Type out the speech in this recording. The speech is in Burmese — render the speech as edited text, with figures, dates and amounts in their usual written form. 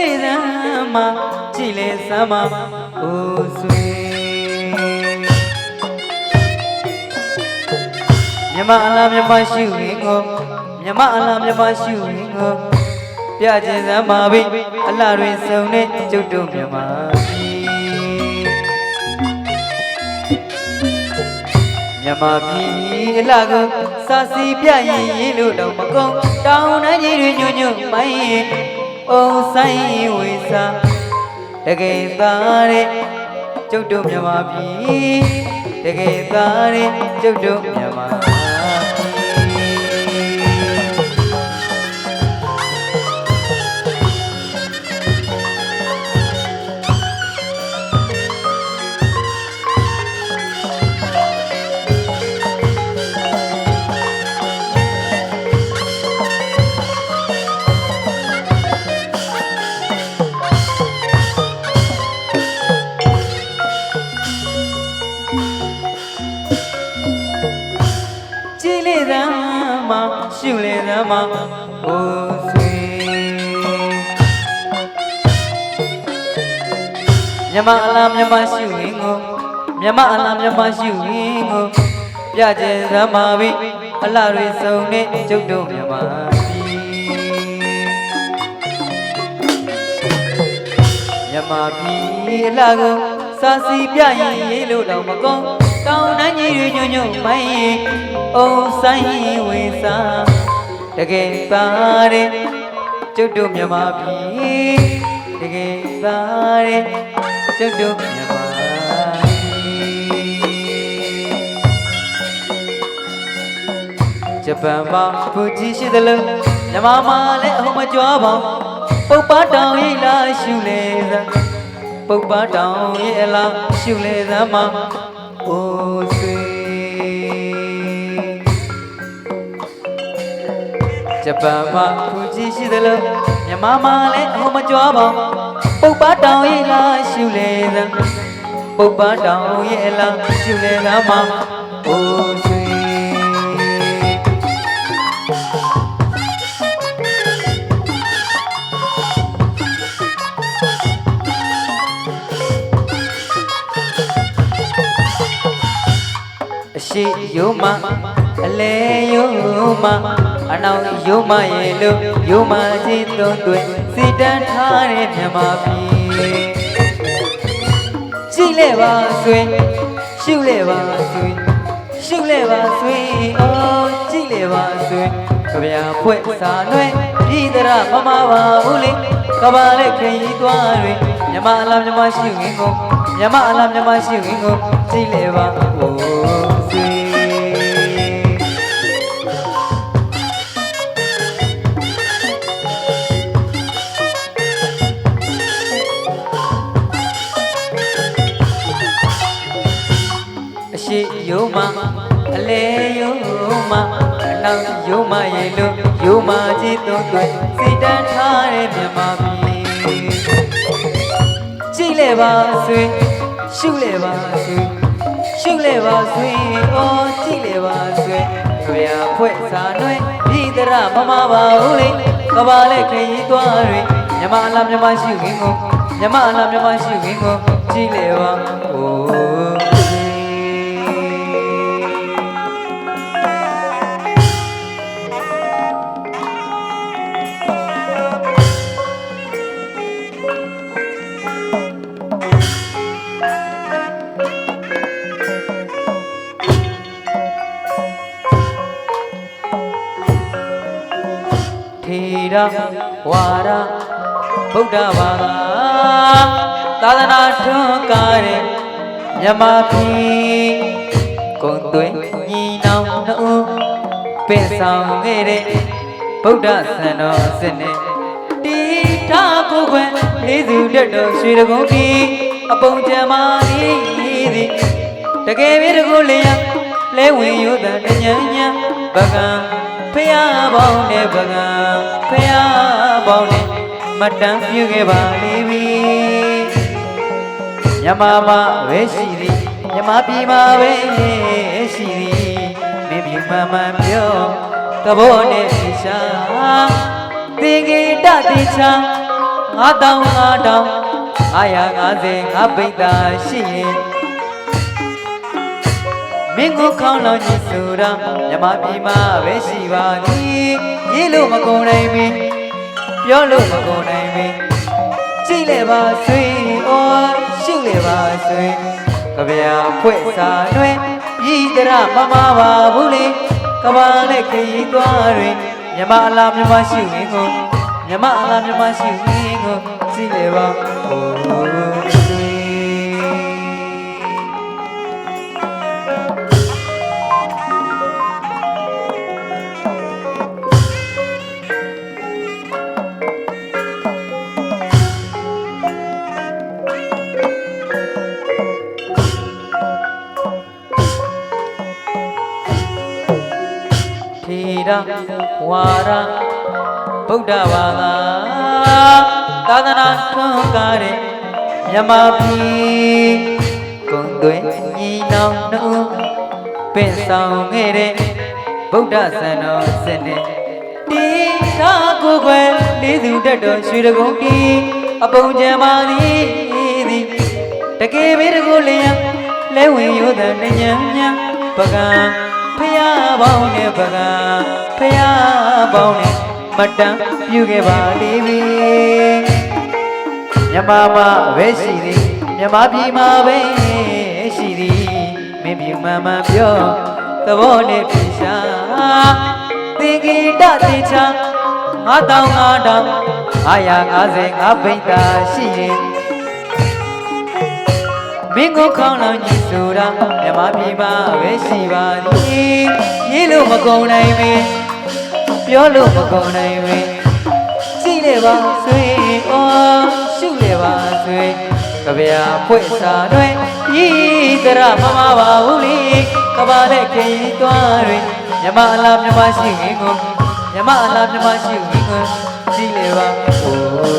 လေသမ်းမှာကြည်လေစမ်းမှာအိုးဆွေမြမအလားမြမရှိရင်ကိုမြမအလားမြမရှိရင်ကိုပြခြင်းစမ်းပါပြီအလားတွေစုံနေကျုပ်တို့မြမပြည်မြမပြည်အလားကိုစာစီပြရင်ရေလို့တော့မကုန်တောင်းနှကြီးတွေညွညွမိုင်းရင်အိုးဆိုင်ဝေစာတကယ်သားတဲ့ကျုပ်တို့မြမပြည်တကယ်သားတဲ့ကျုပ်တို့မြမရှုလေသမ်းမှာအိုးဆွေမြမအလားမြမရှိရင်ကိုမြမအလားမြမရှိရင်ကိုပြခြင်းသမ်းပါပြီအလားတွေစုံနေကျုပ်တို့မြမပြည်မြမပြည်အလားကိုစာစီပြရင်ရေလို့တော့မကုန်တောင်းနှကြီးတွေညွညွမိုင်းရင်အိုးဆိုင်ဝေစာတကယ်သားတဲ့ကျုပ်တို့မြမပြည်တကယ်သားတဲ့ကျုပ်တို့မြမပြည်ဂျပန်မှာဖူကြီးရှိသလိုမြမမှာလည်းအဟုမကြွားပါပုပ်ပတောင်ရိပ်လာရှုလေသမ်းပုပ်ပတောင်ရိပ်လာရှုလေသမ်းမှာအိုးဆွေဂျပန်မှာဖူကြီးရှိသလိုမြမမှာလည်းအဟုမကြွားပါပုပ်ပတောင်ရိပ်လာရှုလေသမ်းပုပ်ပတောင်ရိပ်လာရှုလေသမ်းမှာအိုးဆွေအရှိယုံမအလဲယုံမအနောက်ယုံမရဲ့လို့ယုံမကြီးသုံးသွင်းစီတန်းထားတဲ့မြမပြည်ကြည့်လေပါဆွေရှုလေပါဆွေရှုလေပါဆွေအိုးကြည့်လေပါဆွေကြဗျာဖွဲ့စာလွဲပြည်တရမမပါဘူးလေကဘာလေးခရီးသွားတွေမြမအလားမြမရှိရင်ကိုမြမအလားမြမရှိရင်ကိုကြည့်လေပါအိုးယုံမအလဲယုံမအနောက်ယုံမရဲ့လို့ယုံမကြီးသုံးသွင်းစိတ်တန်းထားတဲ့မြမပြည်ကြည့်လေပါဆွေရှုလေပါဆွေရှုလေပါဆွေအော်ကြည့်လေပါဆွေကြွာဖွဲ့စာနှွဲပြည်တရမမပါဘူးလေကဘာလေးခရီးသွားတွေမြမအလားမြမရှိခင်ကိုမြမအလားမြမရှိခင်ကိုကြည့်လေပါအိုးဝါရဗုဒ္ဓဘာသာသာသနာထွန်းကားတဲ့မြမပြည်ကုံသွင်းညီနောင်နှုတ်ပင်ဆောင်ခဲ့တဲ့ဗုဒ္ဓဆန္တော်စနစ်တီထာကိုခွင်လေးစုတက်တော်ရွှေတကုန်းကြီးအပုံကြံမာသည်တကယ်ပဲတကူလျာလဲဝင်ရိုးတဲ့ညံညံပကံဖျားပေါင်းနဲ့ပကံဖျားပေါင်းနဲ့မတန်းပြုခဲ့ပါလိမ့်မည်မြမမပဲရှိသည်မြမပြည်မှာပဲရှိသည်မင်းပြမမှန်ပြောသဘောနဲ့ရှာသင်္ကေတတိချာ 550ငါပိတ်တာရှိရင်မင်းကိုခေါင်းလောင်းကြည့်ဆိုတာမြမပြည်မှာပဲရှိပါသည်ရေးလို့မကုန်နိုင်မင်းပြောလို့မကုန်နိုင်မင်းကြည့်လေပါဆွေအော်ရှုလေပါဆွေကဗျာဖွဲ့စာတွင်ပြည်တရမမပါဘူးလေကဘာနဲ့ခရီးသွားတွင်မြမအလားမြမရှိဝင်ကိုမြမအလားမြမရှိဝင်ကိုကြည့်လေပါဟိုဆွေဝါရဗုဒ္ဓဘာသာသာသနာထွန်းကားတဲ့မြမပြည်ကုံသွေးညီနောင်တို့ပင့်ဆောင်ခဲ့တဲ့ဗုဒ္ဓဆန္ဒစနစ်တိသာကိုယ်ွယ်လေးစုတတ်တော်ရွှေတကုံတီအပုံကျမ်းပါသည်တကယ်ပဲတကူလျံလဲဝင်ရိုးတဲ့ညံညံပကံဖယားပေါင်းနဲ့ပကံဖယားပေါင်းနဲ့မတန်ပြုခဲ့ပါလိမ့်မည်မြမပဲရှိသည်မြမပြည်မှာပဲရှိသည်မင်းပြမမပြောသဘောနဲ့ပြရှာသင်္ကေတတေချာ5,550ငါပိတ်တာရှိရင်မင်းကိုခေါင်းလောင်းကြည့်ဆိုတာမြမပြည်မှာပဲရှိပါသည်ရေးလို့မကုန်နိုင်မင်းပြောလို့မကုန်နိုင်မင်းကြည့်လေပါဆွေအော်ရှုလေပါဆွေကဗျာဖွဲ့စာတွင်ဤတရမမပါဘူးလေကဘာနဲ့ခရီးသွားတွင်မြမအလားမြမရှိငင်ကိုမြမအလားမြမရှိငင်ကိုကြည့်လေပါဟို